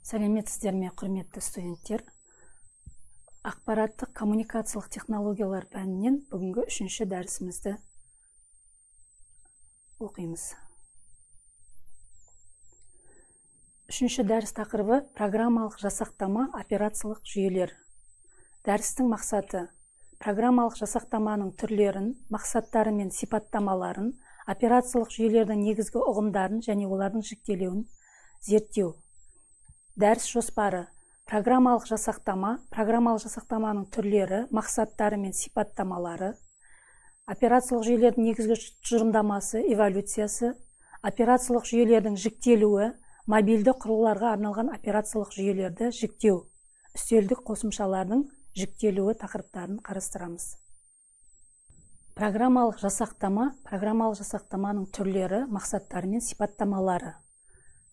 Сәлеметсіздер ме, құрметті студенттер. Ақпараттық коммуникациялық технологиялар пәнінен бүгінгі 3-ші дәрісімізді оқимыз. 3-ші дәріс тақырыбы программалық жасақтама, операциялық жүйелер. Дәрістің мақсаты программалық жасақтаманың түрлерін, мақсаттары мен сипаттамаларын, операциялық жүйелердің негізгі ұғымдарын және олардың жіктелуін зерттеу. Дәріс жоспары программалық жасақтама, программалық жасақтаманың түрлері, мақсаттары мен сипаттамалары, операциялық жүйелердің негізгі тұжырымдамасы, эволюциясы, операциялық жүйелердің жіктелуі, мобильді құрылғыларға арналған операциялық жүйелерді жіктеу, үстелдік қосымшалардың жіктелуі тақырыптарын қарастырамыз. Программалық жасақтама, программалық жасақтаманың түрлері, мақсаттары мен сипаттамалары.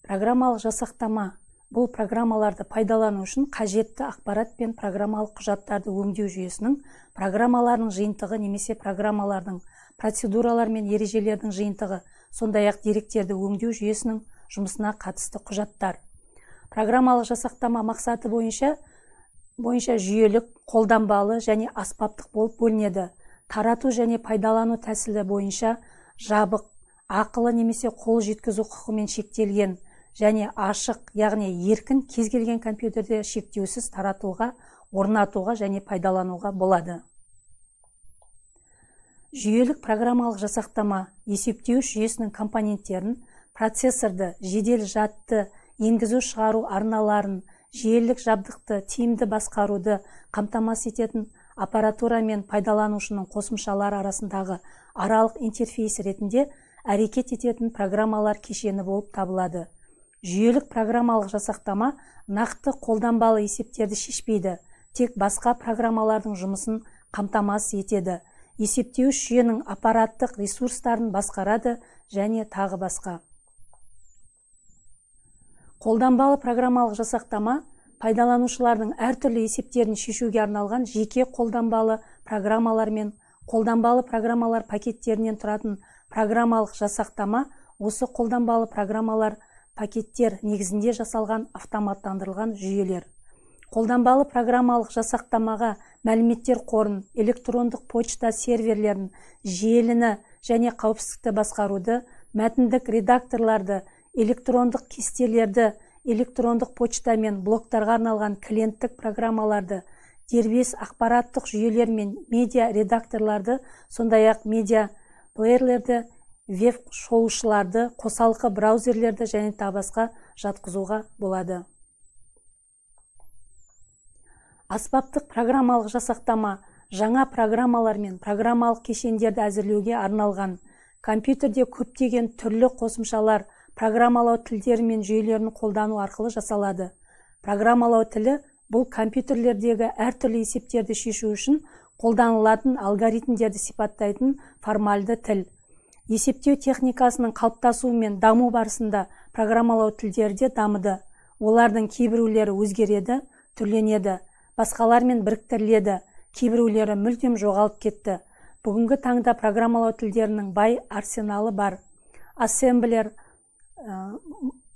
Программалық жасақтама бұл программаларды пайдалану үшін қажетті ақпарат пен программалық құжаттарды өңдеу жүйесінің программаларының жиынтығы немесе программалардың процедуралар мен ережелердің жиынтығы, сондай-ақ деректерді өңдеу жүйесінің жұмысына қатысты құжаттар. Программалық жасақтама мақсаты бойынша жүйелік, қолданбалы және аспаптық болып бөлінеді. Тарату және пайдалану тәсілі бойынша жабық, ақылы немесе қол жеткізу құқығымен шектелген және ашық, яғни еркін кез келген компьютерде шектеусіз таратуға, орнатуға және пайдалануға болады. Жүйелік программалық жасақтама есептеуіш жүйесінің компоненттерін, процессорды, жедел жадты, енгізу-шығару арналарын, желілік жабдықты, тиімді басқаруды қамтамасыз ететін аппаратура мен пайдаланушының қосымшалары арасындағы аралық интерфейс ретінде әрекет ететін программалар кешені болып табылады. Жүйелік программалық жасақтама нақты қолданбалы есептерді шешпейді, тек басқа программалардың жұмысын қамтамасыз етеді. Есептеуіш жүйенің аппараттық ресурстарын басқарады және тағы басқа. Қолданбалы программалық жасақтама пайдаланушылардың әртүрлі есептерін шешуге арналған жеке қолданбалы программалар мен қолданбалы программалар пакеттерінен тұратын программалық жасақтама. Осы қолданбалы программалар пакеттер негізінде жасалған автоматтандырылған жүйелер. Қолданбалы программалық жасақтамаға мәліметтер қорын, электрондық почта серверлерін, желіні және қауіпсіздікті басқаруды, мәтіндік редакторларды, электрондық кестелерді, электрондық почта мен блоктарға арналған клиенттік программаларды, дербес ақпараттық жүйелер мен медиа редакторларды, сондай-ақ медиа плеерлерді, веб-шоушыларды, қосалқы браузерлерді және табасқа жатқызуға болады. Аспаптық программалық жасақтама жаңа программалар мен программалық кешендерді әзірлеуге арналған. Компьютерде көптеген түрлі қосымшалар программалау тілдері мен жүйелерін қолдану арқылы жасалады. Программалау тілі бұл компьютерлердегі әртүрлі есептерді шешу үшін қолданылатын алгоритмдерді сипаттайтын формальды тіл. Есептеу техникасының қалыптасуы мен даму барысында программалау тілдері де дамыды. Олардың кейбіреулері өзгереді, түрленеді, басқалармен біріктіріледі, кейбіреулері мүлдем жоғалып кетті. Бүгінгі таңда программалау тілдерінің бай арсеналы бар. Ассемблер,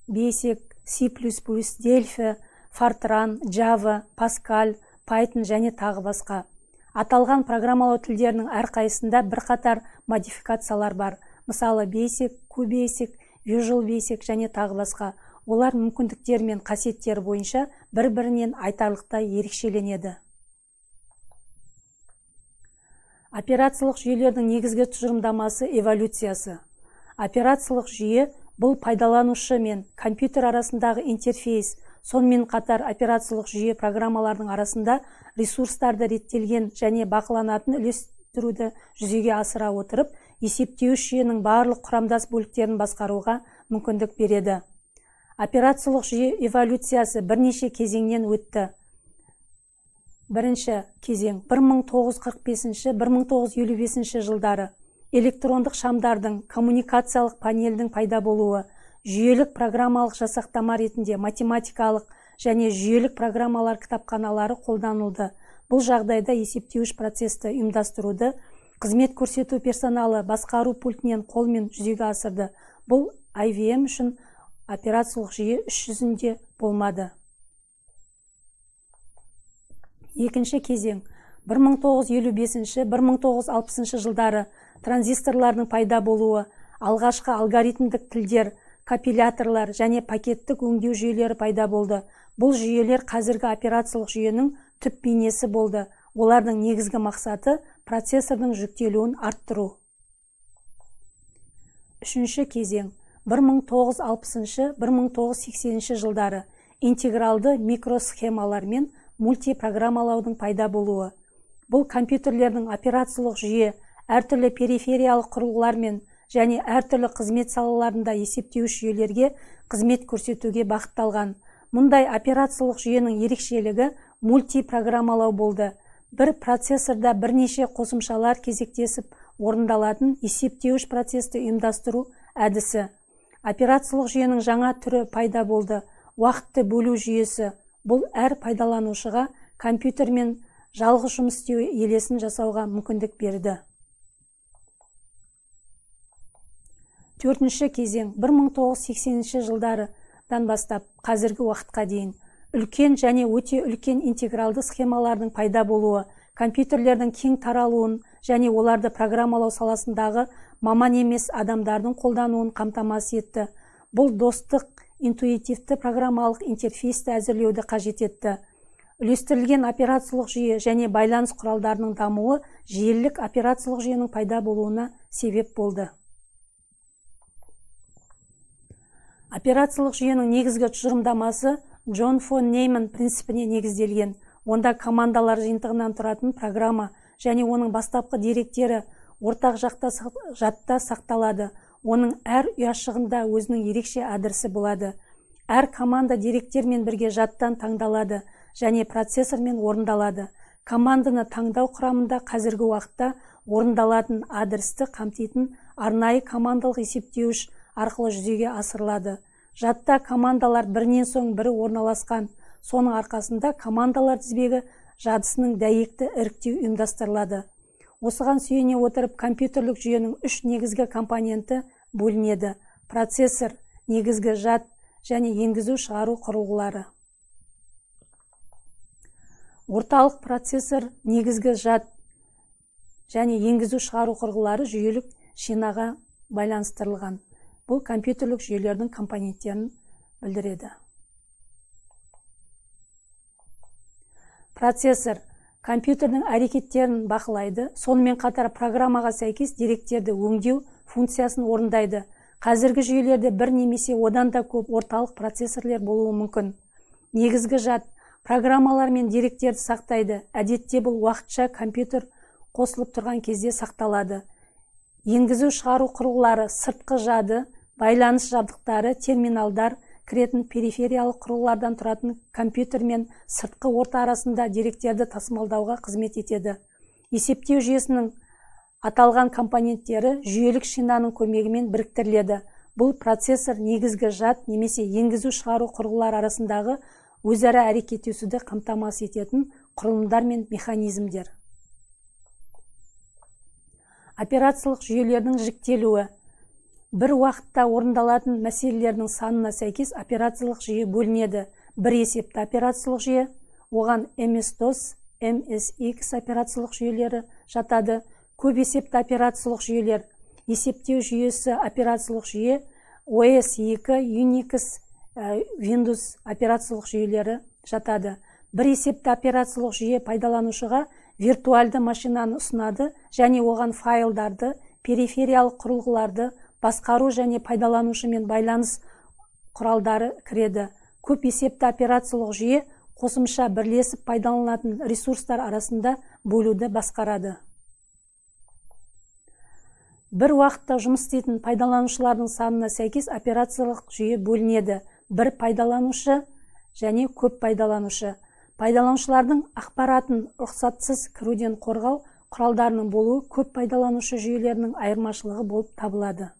Basic, C++, Delphi, Fortran, Java, Pascal, Python және тағы басқа. Аталған программалау тілдерінің әрқайсында бірқатар модификациялар бар. Мысалы Basic, QBasic, Visual Basic және тағы басқа. Олар мүмкіндіктер мен қасиеттері бойынша бір-бірінен айтарлықтай ерекшеленеді. Операциялық жүйелердің негізгі тұжырымдамасы, эволюциясы. Операциялық жүйе бұл пайдаланушы мен компьютер арасындағы интерфейс, сонымен қатар операциялық жүйе программалардың арасында ресурстарды реттелген және бақыланатын үлестіруді жүзеге асыра отырып, есептеуіш жүйенің барлық құрамдас бөліктерін басқаруға мүмкіндік береді. Операциялық жүйе эволюциясы бірнеше кезеңнен өтті. Бірінші кезең 1945-1955 жылдары. Электрондық шамдардың, коммуникациялық панельдің пайда болуы, жүйелік программалық жасақтама ретінде математикалық және жүйелік программалар кітапханалары қолданылды. Бұл жағдайда есептеуіш процесті ұйымдастыруды, қызмет көрсету персоналы басқару пультінен қолмен жүзеге асырды. Бұл IBM үшін операциялық жүйе іс жүзінде болмады. Екінші кезең 1955-1960 жылдары транзисторлардың пайда болуы, алғашқы алгоритмдік тілдер, компиляторлар және пакеттік өңдеу жүйелері пайда болды. Бұл жүйелер қазіргі операциялық жүйенің түп бейнесі болды. Олардың негізгі мақсаты процессордың жүктелуін арттыру. Үшінші кезең 1960-1980 жылдары интегралды микросхемалар мен мультипрограммалаудың пайда болуы. Бұл компьютерлердің операциялық жүйе, әртүрлі перифериялық құрылғылармен және әртүрлі қызмет салаларында есептеуіш жүйелерге қызмет көрсетуге бағытталған. Мұндай операциялық жүйенің ерекшелігі мультипрограммалау болды. Бір процессорда бірнеше қосымшалар кезектесіп орындалатын есептеуіш процесті ұйымдастыру әдісі. Операциялық жүйенің жаңа түрі пайда болды. Уақытты бөлу жүйесі. Бұл әр пайдаланушыға компьютермен жалғыз жұмыс істеу елесін жасауға мүмкіндік берді. Төртінші кезең 1980 жылдардан бастап қазіргі уақытқа дейін үлкен және өте үлкен интегралды схемалардың пайда болуы, компьютерлердің кең таралуын және оларды программалау саласындағы маман емес адамдардың қолдануын қамтамасыз етті. Бұл достық, интуитивті программалық интерфейсті әзірлеуді қажет етті. Үлестірілген операциялық жүйе және байланыс құралдарының дамуы желілік операциялық жүйенің пайда болуына себеп болды. Операциялық жүйенің негізгі тұжырымдамасы Джон фон Нейман принципіне негізделген. Онда командалар жиынтығынан тұратын программа және оның бастапқы деректері ортақ жадта сақталады. Оның әр ұяшығында өзінің ерекше адресі болады. Әр команда деректермен бірге жадтан таңдалады және процессормен орындалады. Команданы таңдау құрамында қазіргі уақытта орындалатын адресті қамтитын арнайы командалық есептеуіш арқылы жүзеге асырылады. Жадта командалар бірінен соң бірі орналасқан. Соның арқасында командалар тізбегі жадысының дәйекті іріктеу ұйымдастырылады. Осыған сүйене отырып компьютерлік жүйенің үш негізгі компоненті бөлінеді: процессор, негізгі жад және енгізу-шығару құрылғылары. Орталық процессор, негізгі жад және енгізу-шығару құрылғылары жүйелік шинаға байланыстырылған. Бұл компьютерлік жүйелердің компоненттерін білдіреді. Процессор компьютердің әрекеттерін бақылайды, сонымен қатар программаға сәйкес деректерді өңдеу функциясын орындайды. Қазіргі жүйелерде бір немесе одан да көп орталық процессорлер болуы мүмкін. Негізгі жад программалар мен деректерді сақтайды. Әдетте бұл уақытша компьютер қосылып тұрған кезде сақталады. Енгізу-шығару құрылғылары сыртқы жады, байланыс жабдықтары, терминалдар, кіретін перифериялық құрылғылардан тұратын компьютер мен сыртқы орта арасында деректерді тасымалдауға қызмет етеді. Есептеу жүйесінің аталған компоненттері жүйелік шинаның көмегімен біріктіріледі. Бұл процессор, негізгі жад немесе енгізу-шығару құрылғылар арасындағы өзара әрекеттесуді қамтамасыз ететін құрылымдар мен механизмдер. Операциялық жүйелердің жіктелуі. Бір уақытта орындалатын мәселелердің санына сәйкес операциялық жүйе бөлінеді. Бір есепті операциялық жүйе, оған MS-DOS, MSX операциялық жүйелері жатады. Көп есепті операциялық жүйелер, есептеу жүйесі операциялық жүйе, OS2, Unix, Windows операциялық жүйелері жатады. Бір есепті операциялық жүйе пайдаланушыға виртуальды машинаны ұсынады және оған файлдарды, перифериялық құрылғыларды басқару және пайдаланушымен байланыс құралдары кіреді. Көп есепті операциялық жүйе қосымша бірлесіп пайдаланылатын ресурстар арасында бөлуді басқарады. Бір уақытта жұмыс істейтін пайдаланушылардың санына сәйкес операциялық жүйе бөлінеді. Бір пайдаланушы және көп пайдаланушы. Пайдаланушылардың ақпаратын рұқсатсыз кіруден қорғау құралдарының болуы көп пайдаланушы жүйелерінің айырмашылығы болып табылады.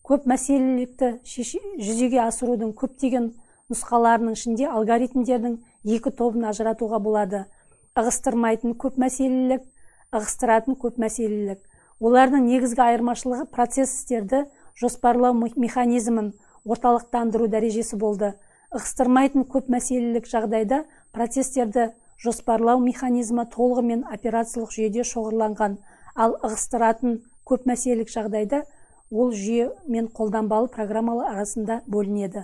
Көп мәселелікті жүзеге асырудың көптеген нұсқаларының ішінде алгоритмдердің екі тобын ажыратуға болады: ығыстырмайтын көп мәселелік, ығыстыратын көп мәселелік. Олардың негізгі айырмашылығы процесстерді жоспарлау механизмін орталықтандыру дәрежесі болды. Ығыстырмайтын көп мәселелік жағдайда процестерді жоспарлау механизмі толығымен операциялық жүйеде шоғырланған, ал ығыстыратын көп мәселелік жағдайда ол жүйе мен қолданбалы программалар арасында бөлінеді.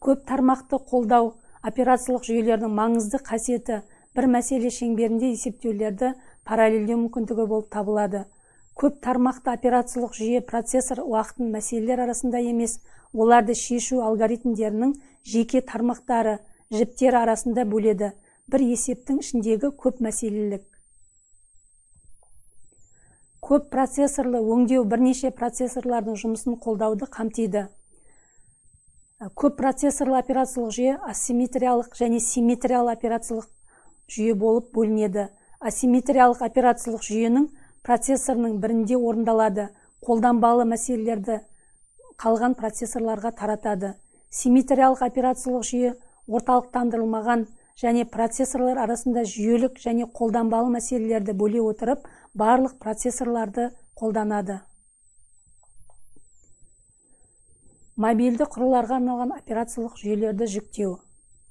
Көп тармақты қолдау операциялық жүйелердің маңызды қасиеті бір мәселе шеңберінде есептеулерді параллельдеу мүмкіндігі болып табылады. Көп тармақты операциялық жүйе процессор уақытын мәселелер арасында емес, оларды шешу алгоритмдерінің жеке тармақтары, жіптері арасында бөледі. Бір есептің ішіндегі көп мәселелік. Көп процессорлы өңдеу бірнеше процессорлардың жұмысын қолдауды қамтиды. Көп процессорлы операциялық жүйе асимметриялық және симметриялы операциялық жүйе болып бөлінеді. Асимметриялық операциялық жүйенің процессорының бірінде орындалады, қолданбалы мәселелерді қалған процессорларға таратады. Симметриялық операциялық жүйе орталықтандырылмаған және процессорлар арасында жүйелік және қолданбалы мәселелерді бөле отырып, барлық процессорларды қолданады. Мобильді құрылғыларға арналған операциялық жүйелерді жүктеу.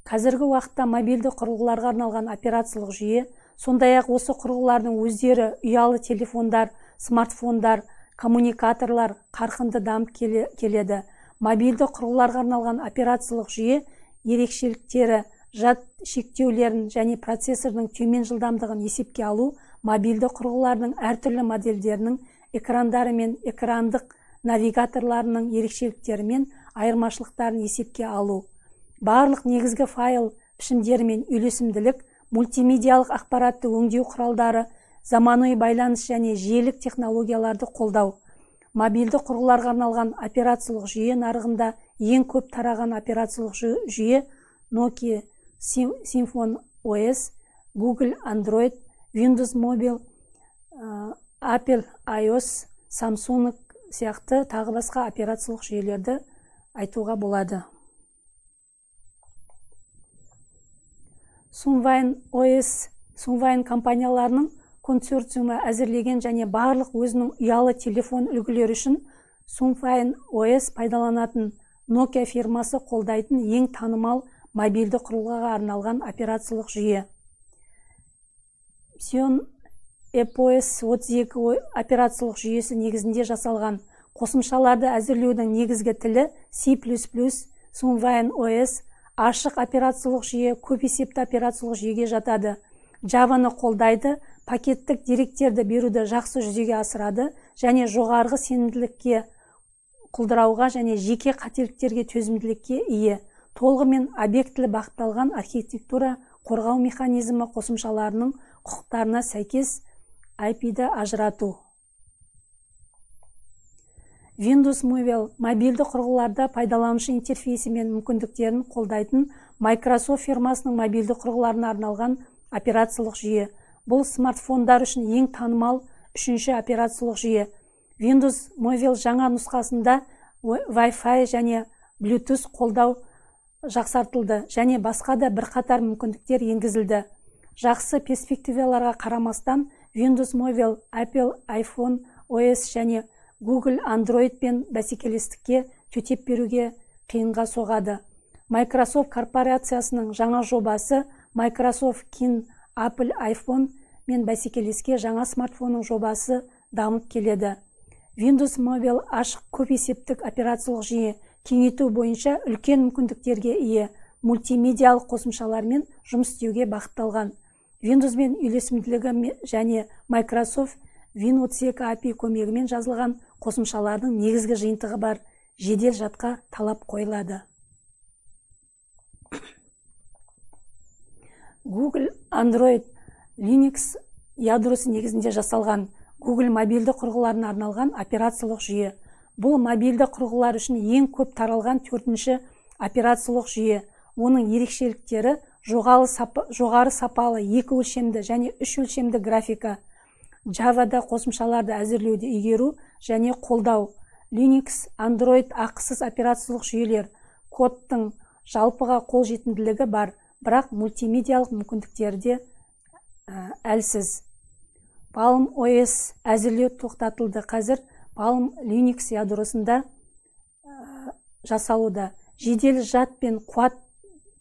Қазіргі уақытта мобильді құрылғыларға арналған операциялық жүйе, сондай-ақ осы құрылғылардың өздері ұялы телефондар, смартфондар, коммуникаторлар қарқынды дамып келеді. Мобильді құрылғыларға арналған операциялық жүйе ерекшеліктері, жад шектеулерін және процессордың төмен жылдамдығын есепке алу, мобильді құрылғылардың әртүрлі модельдерінің экрандары мен экрандық навигаторларының ерекшеліктері мен айырмашылықтарын есепке алу. Барлық негізгі файл пішімдері мен үйлесімділік, мультимедиалық ақпаратты өңдеу құралдары, заманауи байланыс және желілік технологияларды қолдау. Мобильді құрылғыларға арналған операциялық жүйе нарығында ең көп тараған операциялық жүйе Nokia Symphony OS, Google Android, Windows Mobile, Apple iOS, Samsung сияқты тағы басқа операциялық жүйелерді айтуға болады. Sunvine OS, Sunvine компанияларының консорциумы әзірлеген және барлық өзінің ұялы телефон үлгілері үшін Sunvine OS пайдаланатын Nokia фирмасы қолдайтын ең танымал мобильді құрылғыға арналған операциялық жүйе. Psion EPOS 32 операциялық жүйесі негізінде жасалған. Қосымшаларды әзірлеудің негізгі тілі C++, Sunvine OS, ашық операциялық жүйе көп есепті операциялық жүйеге жатады. Java-ны қолдайды, пакеттік деректерді беруді жақсы жүзеге асырады және жоғарғы сенімділікке құлдырауға және жеке қателіктерге төзімділікке ие. Толығымен объектілі бағытталған архитектура қорғау механизмі қосымшаларының құқықтарына сәйкес IP-ді ажырату. Windows Mobile мобильді құрылғыларда пайдаланушы интерфейсі мен мүмкіндіктерін қолдайтын Microsoft фирмасының мобильді құрылғыларына арналған операциялық жүйе. Бұл смартфондар үшін ең танымал үшінші операциялық жүйе. Windows Mobile жаңа нұсқасында Wi-Fi және Bluetooth қолдау жақсартылды және басқа да бірқатар мүмкіндіктер енгізілді. Жақсы перспективаларға қарамастан, Windows Mobile, Apple iPhone OS және Google Android пен бәсекелестікке төтеп беруге қиынға соғады. Microsoft корпорациясының жаңа жобасы Microsoft Kin Apple iPhone мен бәсекелеске жаңа смартфонның жобасы дамып келеді. Windows Mobile ашық көп есептік операциялық жүйе кеңейту бойынша үлкен мүмкіндіктерге ие, мультимедиалық қосымшалармен жұмыс істеуге бағытталған. Windows мен үйлесімділігі және Microsoft Win32 API көмегімен жазылған қосымшалардың негізгі жиынтығы бар, жедел жадқа талап қойылады. Google Android Linux ядросы негізінде жасалған Google мобильді құрылғыларына арналған операциялық жүйе. Бұл мобильді құрылғылар үшін ең көп таралған төртінші операциялық жүйе. Оның ерекшеліктері жоғары сапалы 2 өлшемді және 3 өлшемді графика, Java-да қосымшаларды әзірлеуді игеру және қолдау, Linux, Android ақысыз операциялық жүйелер, кодтың жалпыға қолжетімділігі бар, бірақ мультимедиалық мүмкіндіктерде әлсіз. Palm OS әзірлеу тоқтатылды. Қазір Palm Linux ядросында жасалуда. Жедел жад пен қуат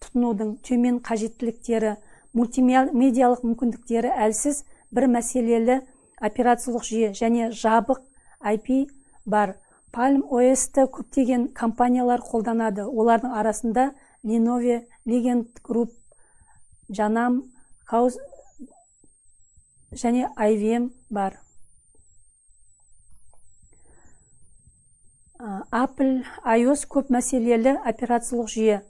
тұтынудың төмен қажеттіліктері, мультимедиалық мүмкіндіктері әлсіз бір мәселелі операциялық жүйе және жабық IP бар. Palm OS-ті көптеген компаниялар қолданады. Олардың арасында Lenovo, Legend Group, Janam, House және IBM бар. Apple iOS көп мәселелі операциялық жүйе.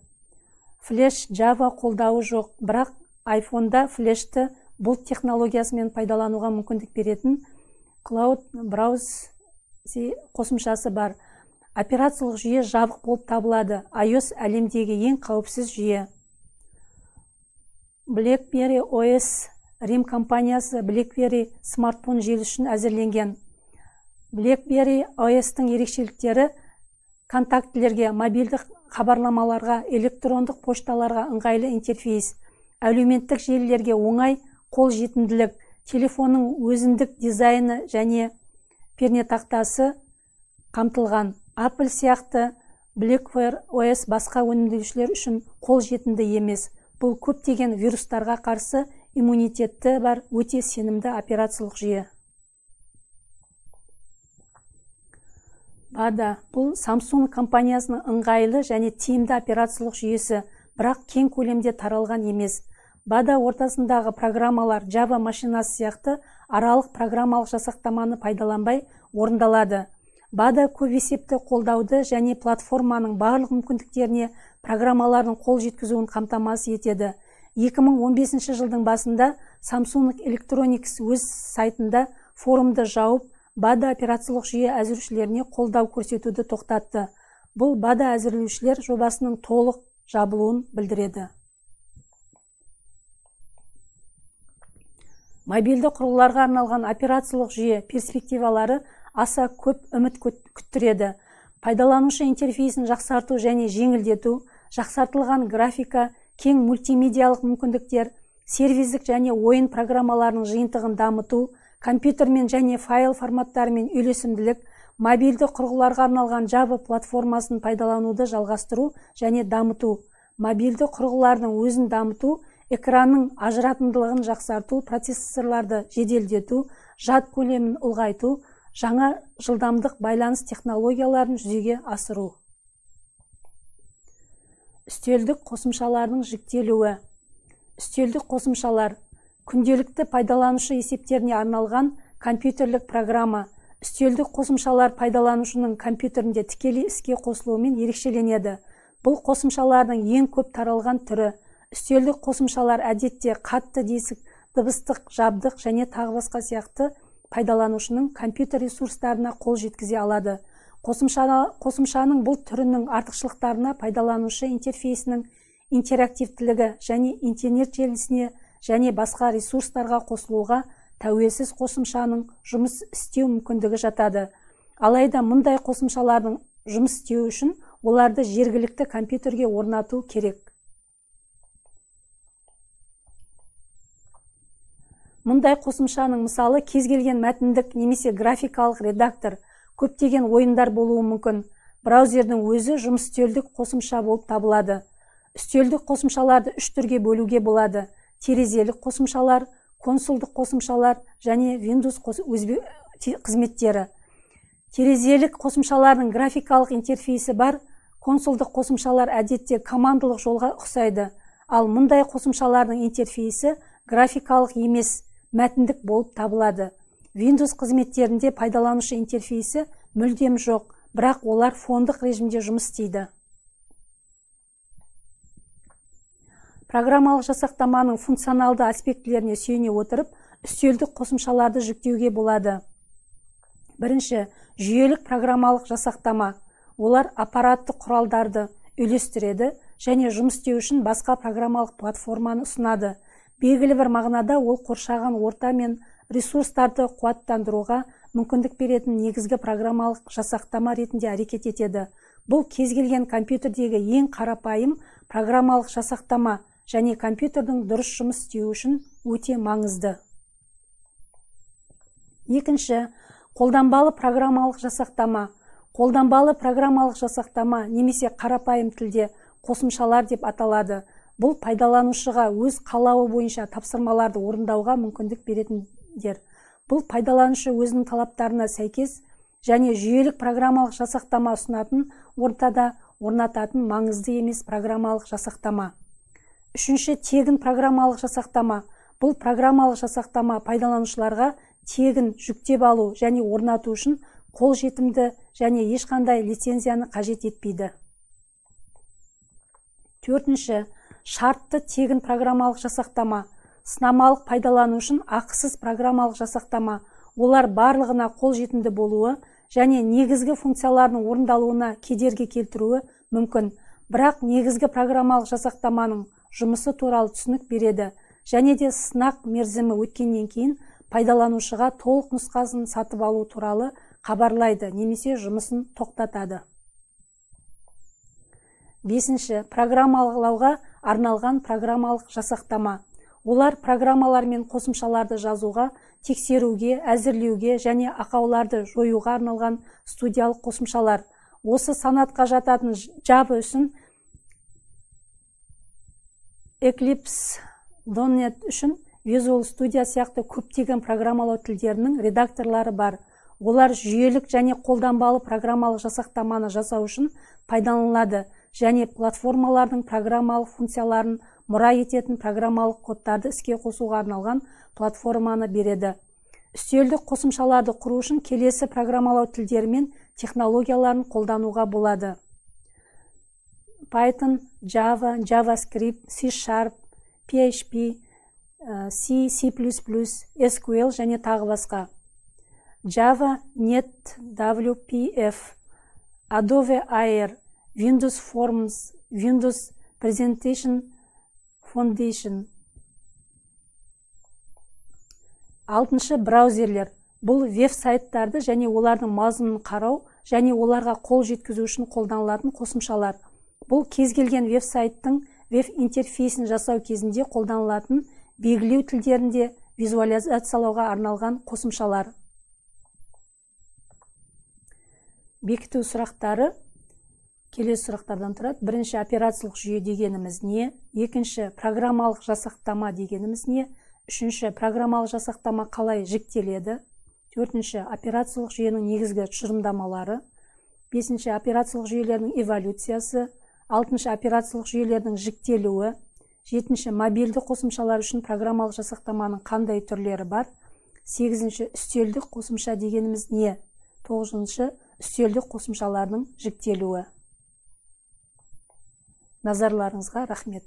Flash Java қолдауы жоқ, бірақ iPhone-да Flash-ті бұлт технологиясымен пайдалануға мүмкіндік беретін Cloud Browse қосымшасы бар. Операциялық жүйе жабық болып табылады. iOS әлемдегі ең қауіпсіз жүйе. BlackBerry OS Рим компаниясы BlackBerry смартфон желісі үшін әзірленген. BlackBerry OS-тың ерекшеліктері контактілерге, мобильдік хабарламаларға, электрондық пошталарға ыңғайлы интерфейс, әлеуметтік желілерге оңай қолжетімділік, телефонның өзіндік дизайны және пернетақтасы қамтылған. Apple сияқты BlackBerry OS басқа өнімдеушілер үшін қолжетімді емес. Бұл көптеген вирустарға қарсы иммунитеті бар өте сенімді операциялық жүйе. Бада бұл Samsung компаниясының ыңғайлы және тиімді операциялық жүйесі, бірақ кең көлемде таралған емес. Бада ортасындағы программалар Java машинасы сияқты аралық программалық жасақтаманы пайдаланбай орындалады. Бада көп есепті қолдауды және платформаның барлық мүмкіндіктеріне программалардың қол жеткізуін қамтамасыз етеді. 2015 жылдың басында Samsung Electronics өз сайтында форумды жауып, Бада операциялық жүйе әзірлеушілеріне қолдау көрсетуді тоқтатты. Бұл Бада әзірлеушілер жобасының толық жабылуын білдіреді. Мобильді құрылғыларға арналған операциялық жүйе перспективалары аса көп үміт күттіреді. Пайдаланушы интерфейсін жақсарту және жеңілдету, жақсартылған графика, кең мультимедиалық мүмкіндіктер, сервистік және ойын программаларының жиынтығын дамыту, компьютермен және файл форматтарымен үйлесімділік, мобильді құрылғыларға арналған Java платформасын пайдалануды жалғастыру және дамыту, мобильді құрылғылардың өзін дамыту, экранның ажыратымдылығын жақсарту, процессорларды жеделдету, жад көлемін ұлғайту, жаңа жылдамдық байланыс технологияларын жүзеге асыру. Үстелдік қосымшалардың жіктелуі. Үстелдік қосымшалар күнделікті пайдаланушы есептеріне арналған компьютерлік программа. Үстелдік қосымшалар пайдаланушының компьютерінде тікелей іске қосылуымен ерекшеленеді. Бұл қосымшалардың ең көп таралған түрі. Үстелдік қосымшалар әдетте қатты диск, дыбыстық жабдық және тағы басқа сияқты пайдаланушының компьютер ресурстарына қол жеткізе алады. Қосымшаның бұл түрінің артықшылықтарына пайдаланушы интерфейсінің интерактивтілігі және интернет желісіне және басқа ресурстарға қосылуға тәуелсіз қосымшаның жұмыс істеу мүмкіндігі жатады. Алайда мұндай қосымшалардың жұмыс істеу үшін оларды жергілікті компьютерге орнату керек. Мұндай қосымшаның мысалы кез келген мәтіндік немесе графикалық редактор, көптеген ойындар болуы мүмкін. Браузердің өзі жұмыс үстелдік қосымша болып табылады. Үстелдік қосымшаларды үш түрге бөлуге болады: терезелік қосымшалар, консольдық қосымшалар және Windows қызметтері. Терезелік қосымшалардың графикалық интерфейсі бар, консольдық қосымшалар әдетте командалық жолға ұқсайды, ал мұндай қосымшалардың интерфейсі графикалық емес, мәтіндік болып табылады. Windows қызметтерінде пайдаланушы интерфейсі мүлдем жоқ, бірақ олар фондық режимде жұмыс істейді. Программалық жасақтаманың функционалды аспектілеріне сүйене отырып, үстелдік қосымшаларды жүктеуге болады. Бірінші, жүйелік программалық жасақтама. Олар аппараттық құралдарды үйлестіреді және жұмыс істеу үшін басқа программалық платформаны ұсынады. Белгілі бір мағынада ол қоршаған орта мен ресурстарды қуаттандыруға мүмкіндік беретін негізгі программалық жасақтама ретінде әрекет етеді. Бұл кез келген компьютердегі ең қарапайым программалық жасақтама және компьютердің дұрыс жұмыс істеуі үшін өте маңызды. Екінші, қолданбалы программалық жасақтама. Қолданбалы программалық жасақтама немесе қарапайым тілде қосымшалар деп аталады. Бұл пайдаланушыға өз қалауы бойынша тапсырмаларды орындауға мүмкіндік беретіндер. Бұл пайдаланушы өзінің талаптарына сәйкес және жүйелік программалық жасақтама ұсынатын ортада орнататын маңызды емес программалық жасақтама. Үшінші, тегін программалық жасақтама. Бұл программалық жасақтама пайдаланушыларға тегін жүктеп алу және орнату үшін қолжетімді және ешқандай лицензияны қажет етпейді. Төртінші, шартты тегін программалық жасақтама. Сынамалық пайдалану үшін ақысыз программалық жасақтама. Олар барлығына қолжетімді болуы және негізгі функциялардың орындалуына кедергі келтіруі мүмкін. Бірақ негізгі программалық жасақтаманың жұмысы туралы түсінік береді және де сынақ мерзімі өткеннен кейін пайдаланушыға толық нұсқасын сатып алу туралы хабарлайды немесе жұмысын тоқтатады. Бесінші, программалауға арналған программалық жасақтама. Олар программалар мен қосымшаларды жазуға, тексеруге, әзірлеуге және ақауларды жоюға арналған студиялық қосымшалар. Осы санатқа жататын Java үшін Eclipse, .NET үшін Visual Studio сияқты көптеген программалау тілдерінің редакторлары бар. Олар жүйелік және қолданбалы программалық жасақтаманы жасау үшін пайдаланылады және платформалардың программалық функцияларын мұра ететін программалық кодтарды іске қосуға арналған платформаны береді. Үстелдік қосымшаларды құру үшін келесі программалау тілдері мен технологияларын қолдануға болады. Python, Java, JavaScript, C#, PHP, C, C++, SQL және тағы басқа. Java, .NET, WPF, Adobe Air, Windows Forms, Windows Presentation Foundation. Алтыншы, браузерлер. Бұл веб-сайттарды және олардың мазмұнын қарау және оларға қол жеткізу үшін қолданылатын қосымшалар. Бұл кез келген веб-сайттың веб-интерфейсін жасау кезінде қолданылатын белгілеу тілдерінде визуализациялауға арналған қосымшалар. Бекіту сұрақтары келесі сұрақтардан тұрады. Бірінші, операциялық жүйе дегеніміз не? Екінші, программалық жасақтама дегеніміз не? Үшінші, программалық жасақтама қалай жіктеледі? Төртінші, операциялық жүйенің негізгі тұжырымдамалары. Бесінші, операциялық жүйелердің эволюциясы. Алтыншы, операциялық жүйелердің жіктелуі. Жетінші, мобильді қосымшалар үшін программалық жасақтаманың қандай түрлері бар? Сегізінші, үстелдік қосымша дегеніміз не? Тоғызыншы, үстелдік қосымшалардың жіктелуі. Назарларыңызға рахмет.